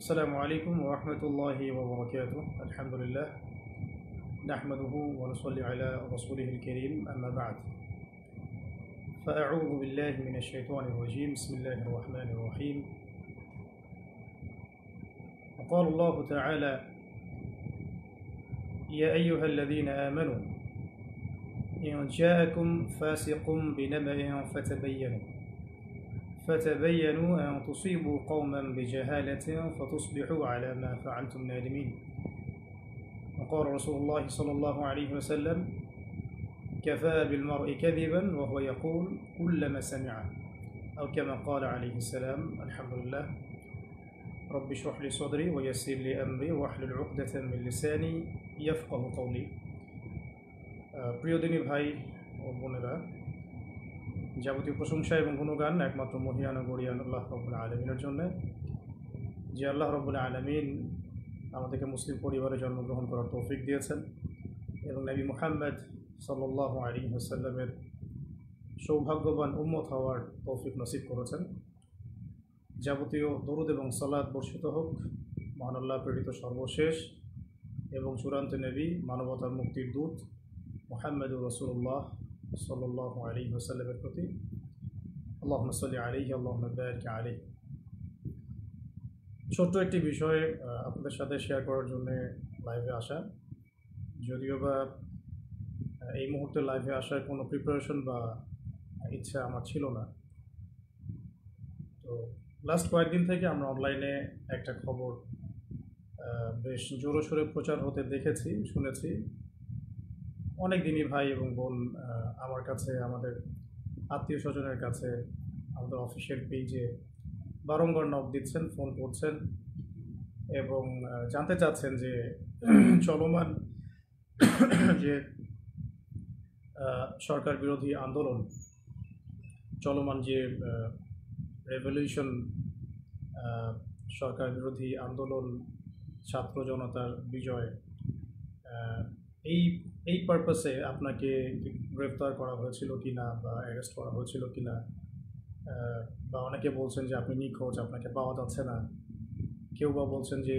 السلام عليكم ورحمة الله وبركاته. الحمد لله نحمده ونصلي على رسوله الكريم، أما بعد، فأعوذ بالله من الشيطان الرجيم. بسم الله الرحمن الرحيم. وقال الله تعالى: يا أيها الذين آمنوا إن جاءكم فاسق بنبأ فتبينوا أن تصيبوا قوما بجهالة فتصبحوا على ما فعلتم نادمين. وقال رسول الله صلى الله عليه وسلم: كفى بالمرء كذبا وهو يقول كلما سمع، أو كما قال عليه السلام. الحمد لله. رب اشرح لي صدري ويسر لي أمري واحلل عقدة من لساني يفقه قولي. প্রিয় দিনী ভাই ও বোনেরা, যাবতীয় প্রশংসা এবং গুণগান একমাত্র মহিয়ান ও গরিয়ান আল্লাহ রব্বুল আলামিনের জন্য, যে আল্লাহ রব্বুল আলামিন আমাদেরকে মুসলিম পরিবারে জন্মগ্রহণ করার তৌফিক দিয়েছেন এবং নবী মুহাম্মদ সাল্লাল্লাহু আলাইহি ওয়াসাল্লামের সৌভাগ্যবান উম্মত হওয়ার তৌফিক নসিব করেছেন। যাবতীয় দরুদ এবং সালাত বর্ষিত হোক মহান আল্লাহ প্রেরিত সর্বশেষ এবং চূড়ান্ত নবী, মানবতার মুক্তির দূত মুহাম্মদুর রাসূলুল্লাহ সাল্লাল্লাহু আলাইহি ওয়াসাল্লামের প্রতি। আল্লাহুম্মা সাল্লি আলাইহি আল্লাহুম্মা বারিক আলাইহি। ছোট্ট একটি বিষয় আপনাদের সাথে শেয়ার করার জন্য লাইভে আসা, যদিও বা এই মুহূর্তে লাইভে আসার কোনো প্রিপারেশন বা ইচ্ছা আমার ছিল না। তো লাস্ট কয়েকদিন থেকে আমরা অনলাইনে একটা খবর বেশ জোরসোরে প্রচার হতে দেখেছি, শুনেছি। অনেক দিনই ভাই এবং বোন আমার কাছে, আমাদের আত্মীয় স্বজনের কাছে, আমাদের অফিসিয়াল পেজে বারংবার নক দিচ্ছেন, ফোন করছেন এবং জানতে চাচ্ছেন যে চলমান যে সরকার বিরোধী আন্দোলন, চলমান যে রেভলিউশন, সরকার বিরোধী আন্দোলন, ছাত্র জনতার বিজয়, এই পারপাসে আপনাকে গ্রেফতার করা হয়েছিল কি না, বা অ্যারেস্ট করা হয়েছিল কি না, বা অনেকে বলছেন যে আপনি নিখোঁজ, আপনাকে পাওয়া যাচ্ছে না। কেউ বা বলছেন যে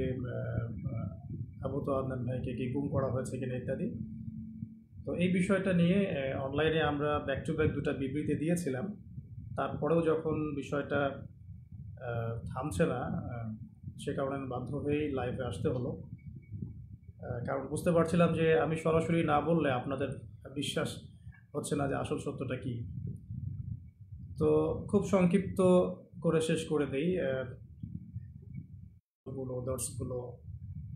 আবু তো আদনান ভাইকে কি গুম করা হয়েছে কিনা ইত্যাদি। তো এই বিষয়টা নিয়ে অনলাইনে আমরা ব্যাক টু ব্যাক দুটা বিবৃতি দিয়েছিলাম। তারপরেও যখন বিষয়টা থামছে না, সে কারণে বাধ্য হয়েই লাইভে আসতে হলো। কারণ বুঝতে পারছিলাম যে আমি সরাসরি না বললে আপনাদের বিশ্বাস হচ্ছে না যে আসল সত্যটা কি। তো খুব সংক্ষিপ্ত করে শেষ করে দেই।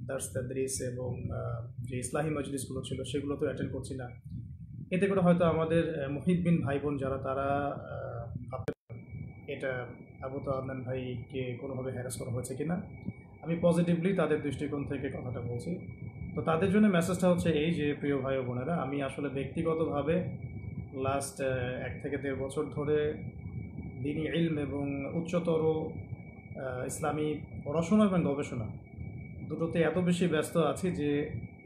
দার্স তাদরিস এবং যে ইসলাহি মজলিসগুলো ছিল সেগুলো তো অ্যাটেন্ড করছি না। এতে করে হয়তো আমাদের মুহিব্বিন ভাই বোন যারা, তারা ভাবতে এটা আবু তো আদনান ভাইকে কোনোভাবে হ্যারাস করা হয়েছে কিনা। আমি পজিটিভলি তাদের দৃষ্টিকোণ থেকে কথাটা বলছি। তো তাদের জন্য মেসেজটা হচ্ছে এই যে, প্রিয় ভাই ও বোনেরা, আমি আসলে ব্যক্তিগতভাবে লাস্ট 1 থেকে 1.5 বছর ধরে দ্বীনি ইলম এবং উচ্চতর ইসলামী পড়াশোনা এবং গবেষণা দুটোতে এত বেশি ব্যস্ত আছি যে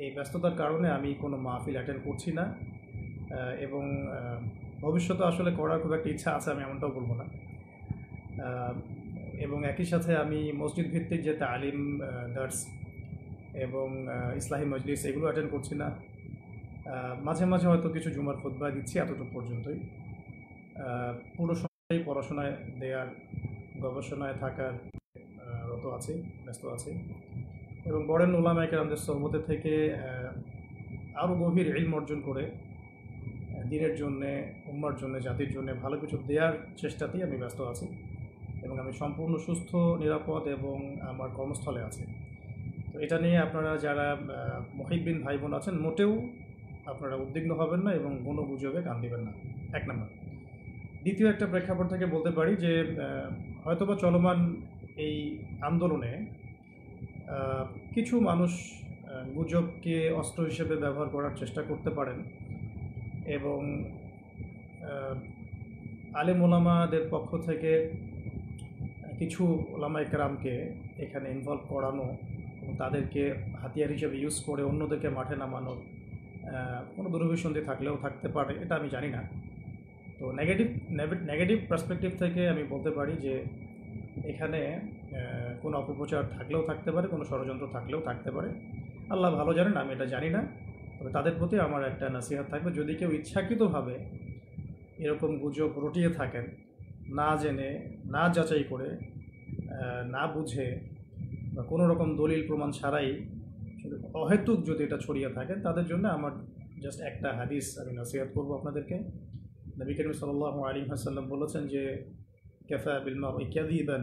এই ব্যস্ততার কারণে আমি কোনো মাহফিল অ্যাটেন্ড করছি না, এবং ভবিষ্যতে আসলে করার খুব একটা ইচ্ছা আছে, আমি এমনটাও বলবো না। এবং একই সাথে আমি মসজিদ ভিত্তিক যে তালিম, দার্স এবং ইসলাহি মজলিস এগুলো অ্যাটেন্ড করছি না। মাঝে মাঝে হয়তো কিছু জুমার খুতবা দিচ্ছি, এতটুকু পর্যন্তই। পুরো সময় পড়াশোনায় দেওয়ার, গবেষণায় থাকার রত আছে, ব্যস্ত আছে। এবং বড়েন উলামায়ে কেরামদের সোহবতে থেকে আরও গভীর ইলম অর্জন করে দ্বীনের জন্যে, উম্মার জন্যে, জাতির জন্যে ভালো কিছু দেওয়ার চেষ্টাতেই আমি ব্যস্ত আছি এবং আমি সম্পূর্ণ সুস্থ, নিরাপদ এবং আমার কর্মস্থলে আছি। তো এটা নিয়ে আপনারা যারা মুহিব্বিন ভাই বোন আছেন, মোটেও আপনারা উদ্বিগ্ন হবেন না এবং কোনো গুজবে কান দিবেন না, 1 নম্বর। দ্বিতীয় একটা প্রেক্ষাপট থেকে বলতে পারি যে হয়তোবা চলমান এই আন্দোলনে কিছু মানুষ গুজবকে অস্ত্র হিসেবে ব্যবহার করার চেষ্টা করতে পারেন এবং আলেম ওলামাদের পক্ষ থেকে কিছু ওলামায়ে কেরামকে এখানে ইনভলভ করানো এবং তাদেরকে হাতিয়ার হিসেবে ইউজ করে অন্যদেরকে মাঠে নামানোর কোনো দুরভিসন্ধি থাকলেও থাকতে পারে, এটা আমি জানি না। তো নেগেটিভ পার্সপেক্টিভ থেকে আমি বলতে পারি যে এখানে কোনো অপপ্রচার থাকলেও থাকতে পারে, কোনো ষড়যন্ত্র থাকলেও থাকতে পারে। আল্লাহ ভালো জানেন, আমি এটা জানি না। তবে তাদের প্রতি আমার একটা নসিহত থাকবে, যদি কেউ ইচ্ছাকৃতভাবে এরকম গুজব রটিয়ে থাকেন, না জেনে, না যাচাই করে, না বুঝে বা কোনো রকম দলিল প্রমাণ ছাড়াই শুধু অহেতুক যদি এটা ছড়িয়ে থাকেন, তাদের জন্য আমার জাস্ট একটা হাদিস আমি নসিহত করবো আপনাদেরকে। নবী করিম সাল্লাল্লাহু আলাইহি ওয়াসাল্লাম বলেছেন যে কাফা বিল মারই কাযিবান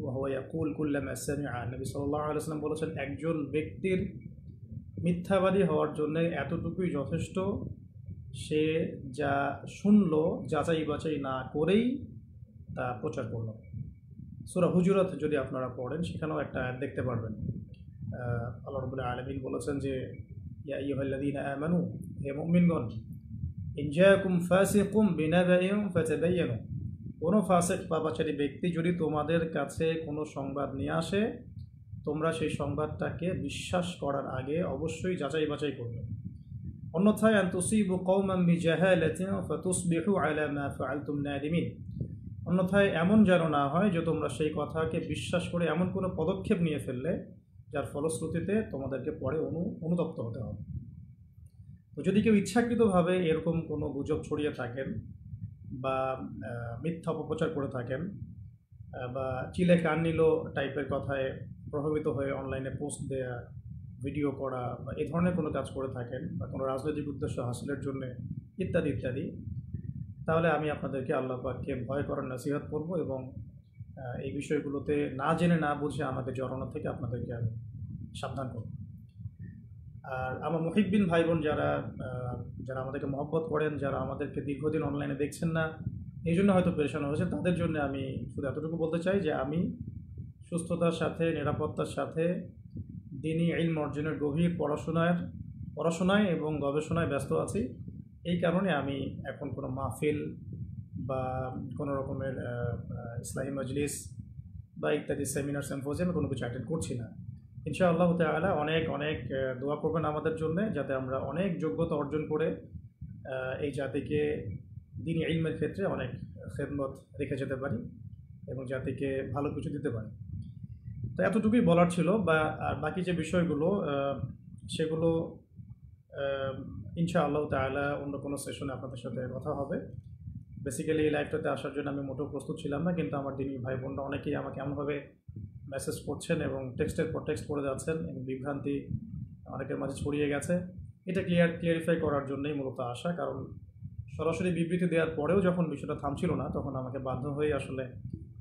ওয়া হুয়া ইয়াকুল কুল্লামা সামিআ। নবী সাল্লাল্লাহু আলাইহি ওয়াসাল্লাম বলেছেন, একজন ব্যক্তির মিথ্যাবাদী হওয়ার জন্য এতটুকুই যথেষ্ট, সে যা শুনলো যাচাই বাছাই না করেই তা প্রচার করলো। সূরা হুজুরাত যদি আপনারা পড়েন, সেখানেও একটা আয়াত দেখতে পারবেন। আল্লাহ রাব্বুল আলামিন বলেছেন যে ইয়া আইয়ুহাল্লাযীনা আমানু, হে মুমিনগণ, ইন জাআকুম ফাসিকুম বিনাবাইন ফাতাবায়ানু, কোনো ফাসিক পাপাচারী ব্যক্তি যদি তোমাদের কাছে কোনো সংবাদ নিয়ে আসে, তোমরা সেই সংবাদটাকে বিশ্বাস করার আগে অবশ্যই যাচাই বাছাই করবে। অন্যথায় আন তুসিবু কওমান বিজাহালাতিন ফাতুসবিহু আলা মা ফাআলতুম নাদিমিন, অন্যথায় এমন যেন না হয় যে তোমরা সেই কথাকে বিশ্বাস করে এমন কোনো পদক্ষেপ নিয়ে ফেললে যার ফলশ্রুতিতে তোমাদেরকে পরে অনুতপ্ত হতে হবে। তো যদি কেউ ইচ্ছাকৃতভাবে এরকম কোনো গুজব ছড়িয়ে থাকেন বা মিথ্যা অপপ্রচার করে থাকেন বা চিলে কান নিল টাইপের কথায় প্রভাবিত হয়ে অনলাইনে পোস্ট দেয়া, ভিডিও করা বা এ ধরনের কোনো কাজ করে থাকেন বা কোনো রাজনৈতিক উদ্দেশ্য হাসিলের জন্য ইত্যাদি ইত্যাদি, তাহলে আমি আপনাদেরকে আল্লাহ পাককে ভয় করার নসিহত করব এবং এই বিষয়গুলোতে না জেনে না বুঝে আমাকে জড়ানো থেকে আপনাদেরকে আমি সাবধান করব। আর আমার মুহিব্বিন ভাই বোন যারা যারা আমাদেরকে মহব্বত করেন, যারা আমাদেরকে দীর্ঘদিন অনলাইনে দেখছেন না, এই জন্য হয়তো পেরেশান হয়েছে, তাদের জন্য আমি শুধু এতটুকু বলতে চাই যে আমি সুস্থতার সাথে, নিরাপত্তার সাথে দ্বীনি ইলম অর্জনের গভীর পড়াশোনায় এবং গবেষণায় ব্যস্ত আছি। এই কারণে আমি এখন কোনো মাহফিল বা কোনো রকমের ইসলাহি মজলিস বা ইত্যাদি সেমিনার সিম্পোজিয়ামে কোনো কিছু অ্যাটেন্ড করছি না। ইনশাআল্লাহ তাআলা অনেক অনেক দোয়া করবেন আমাদের জন্য, যাতে আমরা অনেক যোগ্যতা অর্জন করে এই জাতিকে দ্বীনি ইলমের ক্ষেত্রে অনেক খেদমত রেখে যেতে পারি এবং জাতিকে ভালো কিছু দিতে পারি। তো এতটুকুই বলার ছিল। আর বাকি যে বিষয়গুলো সেগুলো ইনশাআল্লাহ তাআলা অন্য কোনো সেশনে আপনাদের সাথে কথা হবে। বেসিক্যালি এই লাইভটাতে আসার জন্য আমি মোটেও প্রস্তুত ছিলাম না, কিন্তু আমার দিনী ভাই বোনরা অনেকেই আমাকে এমনভাবে মেসেজ করছেন এবং টেক্সটের পর টেক্সট করে যাচ্ছেন এবং বিভ্রান্তি অনেকের মাঝে ছড়িয়ে গেছে। এটা ক্লিয়ারিফাই করার জন্যই মূলত আসা, কারণ সরাসরি বিবৃতি দেওয়ার পরেও যখন বিষয়টা থামছিল না, তখন আমাকে বাধ্য হয়ে আসলে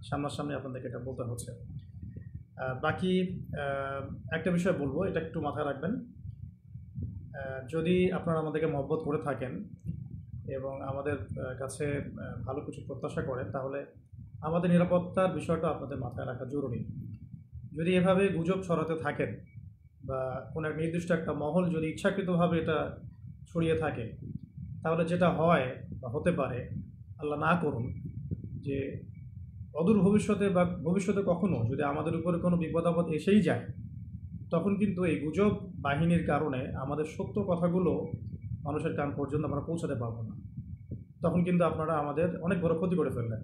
সামনাসামনি আপনাদেরকে এটা বলতে হচ্ছে। বাকি একটা বিষয় বলবো, এটা একটু মাথায় রাখবেন। যদি আপনারা আমাদেরকে মহব্বত করে থাকেন এবং আমাদের কাছে ভালো কিছু প্রত্যাশা করেন, তাহলে আমাদের নিরাপত্তার বিষয়টা আপনাদের মাথায় রাখা জরুরি। যদি এভাবে গুজব ছড়াতে থাকেন বা কোনো এক নির্দিষ্ট একটা মহল যদি ইচ্ছাকৃতভাবে এটা ছড়িয়ে থাকে, তাহলে যেটা হয় বা হতে পারে, আল্লাহ না করুন, যে অদূর ভবিষ্যতে বা ভবিষ্যতে কখনো যদি আমাদের উপরে কোনো বিপদ আপদ এসেই যায়, তখন কিন্তু এই গুজব বাহিনীর কারণে আমাদের সত্য কথাগুলো মানুষের কান পর্যন্ত আমরা পৌঁছাতে পারবো না। তখন কিন্তু আপনারা আমাদের অনেক বড় ক্ষতি করে ফেললেন।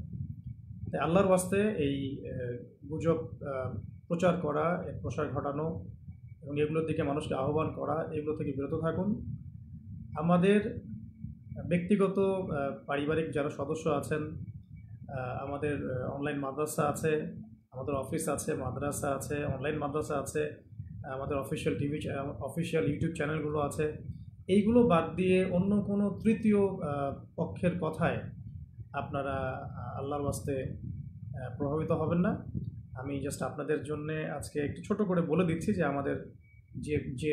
তাই আল্লাহর ওয়াস্তে এই গুজব প্রচার করা, এর প্রসার ঘটানো এবং এগুলোর দিকে মানুষকে আহ্বান করা, এগুলো থেকে বিরত থাকুন। আমাদের ব্যক্তিগত পারিবারিক যারা সদস্য আছেন, আমাদের অনলাইন মাদ্রাসা আছে, আমাদের অফিস আছে, মাদ্রাসা আছে, অনলাইন মাদ্রাসা আছে, আমাদের অফিসিয়াল ইউটিউব চ্যানেলগুলো আছে, এইগুলো বাদ দিয়ে অন্য কোনো তৃতীয় পক্ষের কথায় আপনারা আল্লাহর ওয়াস্তে প্রভাবিত হবেন না। আমি জাস্ট আপনাদের জন্য আজকে একটু ছোট করে বলে দিচ্ছি যে আমাদের যে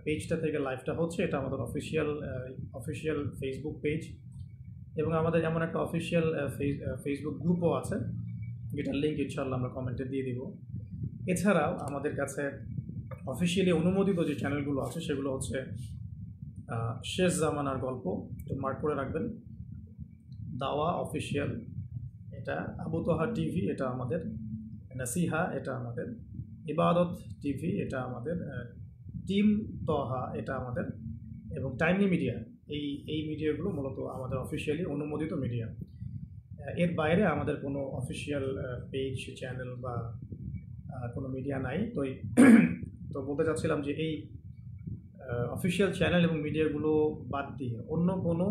পেজটা থেকে লাইভটা হচ্ছে, এটা আমাদের অফিসিয়াল ফেসবুক পেজ এবং আমাদের এমন একটা অফিসিয়াল ফেসবুক গ্রুপও আছে, যেটার লিঙ্ক ইনশাআল্লাহ আমরা কমেন্টে দিয়ে দিব। এছাড়াও আমাদের কাছে অফিসিয়ালি অনুমোদিত যে চ্যানেলগুলো আছে, সেগুলো হচ্ছে শেষ জামানার গল্প, তো মার্ক করে রাখবেন, দাওয়া অফিসিয়াল, এটা আবু তোহা টিভি, এটা আমাদের নাসিহা, এটা আমাদের ইবাদত টিভি, এটা আমাদের টিম তোহা, এটা আমাদের, এবং টাইমলি মিডিয়া। এই মিডিয়াগুলো মূলত আমাদের অফিসিয়ালি অনুমোদিত মিডিয়া। এর বাইরে আমাদের কোনো অফিসিয়াল পেজ, চ্যানেল বা কোনো মিডিয়া নাই। তো বলতে চাচ্ছিলাম যে এই অফিসিয়াল চ্যানেল এবং মিডিয়াগুলো বাদ দিয়ে অন্য কোনো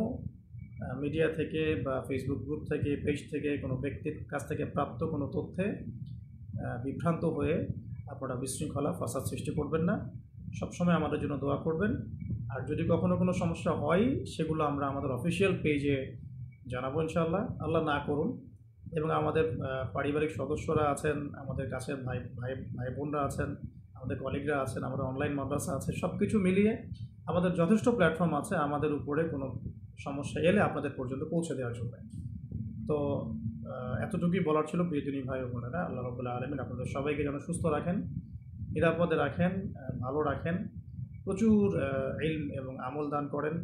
মিডিয়া থেকে বা ফেসবুক গ্রুপ থেকে, পেজ থেকে, কোনো ব্যক্তির কাছ থেকে প্রাপ্ত কোনো তথ্যে বিভ্রান্ত হয়ে আপনারা বিশৃঙ্খলা, ফাসাদ সৃষ্টি করবেন না। সবসময় আমাদের জন্য দোয়া করবেন। আর যদি কখনো কোনো সমস্যা হয়, সেগুলো আমরা আমাদের অফিসিয়াল পেজে জানাবো ইনশাআল্লাহ। আল্লাহ না করুন। এবং আমাদের পারিবারিক সদস্যরা আছেন, আমাদের কাছের ভাই ভাই ভাই বোনরা আছেন, আমাদের কলিগরা আছেন, আমাদের অনলাইন মাদ্রাসা আছে, সব কিছু মিলিয়ে আমাদের যথেষ্ট প্ল্যাটফর্ম আছে আমাদের উপরে কোনো সমস্যা এলে আপনাদের পর্যন্ত পৌঁছে দেওয়ার জন্য। তো এতটুকুই বলার ছিল প্রিয়জনী ভাই ও বোনেরা। আল্লাহ রাব্বুল আলামিন আপনাদের সবাইকে যেন সুস্থ রাখেন, নিরাপদে রাখেন, ভালো রাখেন, প্রচুর ইলম এবং আমল দান করেন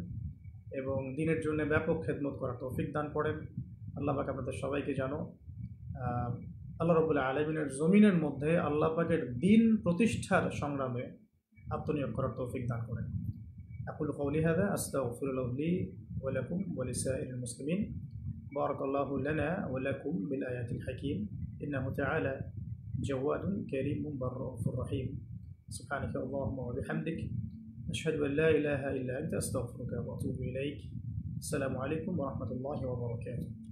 এবং দিনের জন্য ব্যাপক খেদমত করার তৌফিক দান করেন। আল্লাহ পাক আপনাদের সবাইকে জানো আল্লাহ রাব্বুল আলামিনের জমিনের মধ্যে আল্লাহ পাকের দিন প্রতিষ্ঠার সংগ্রামে আত্মনিয়োগ করার তৌফিক দান করেন। আকুলু কওলি হাযা আস্তাগফিরুল্লাহ লি ওয়া লাকুম ওয়া লিসাইরিল মুসলিমিন। বারাকাল্লাহু লানা ওয়া লাকুম বিল আয়াতিল হাকীম। ইন্নাহু তাআলা জাওয়াদুন কারীমুন বাররাউফুর রহিম। সুবহানাকা আল্লাহুম্মা ওয়া বিহামদিক আশহাদু আন লা ইলাহা ইল্লা আনতা আস্তাগফিরুকা ওয়া আতুবু ইলাইক। আসসালামু আলাইকুম ওয়া রাহমাতুল্লাহি ওয়া বারাকাতুহু।